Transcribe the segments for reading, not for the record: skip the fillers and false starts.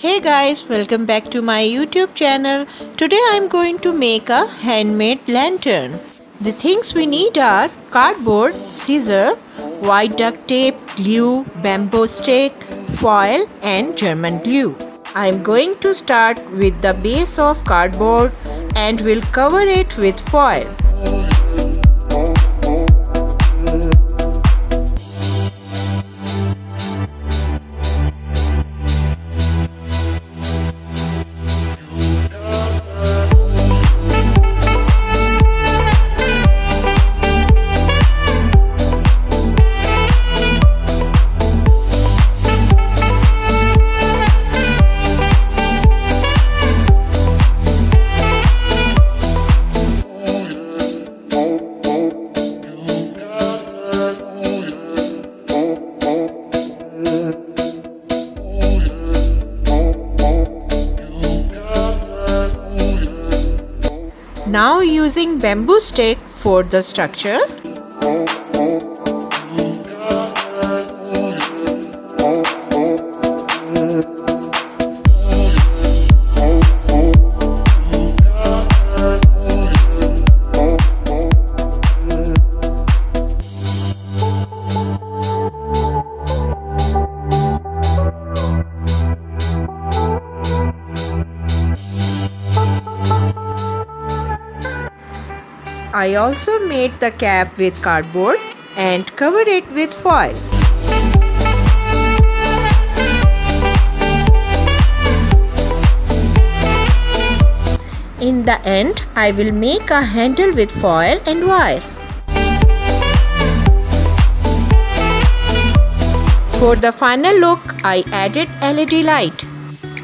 Hey guys, welcome back to my YouTube channel. Today I'm going to make a handmade lantern. The things we need are cardboard, scissor, white duct tape, glue, bamboo stick, foil and German glue. I'm going to start with the base of cardboard and will cover it with foil. Now using bamboo stick for the structure. I also made the cap with cardboard and covered it with foil. In the end, I will make a handle with foil and wire. For the final look, I added LED light.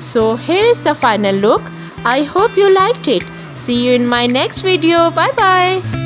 So here is the final look. I hope you liked it. See you in my next video. Bye bye.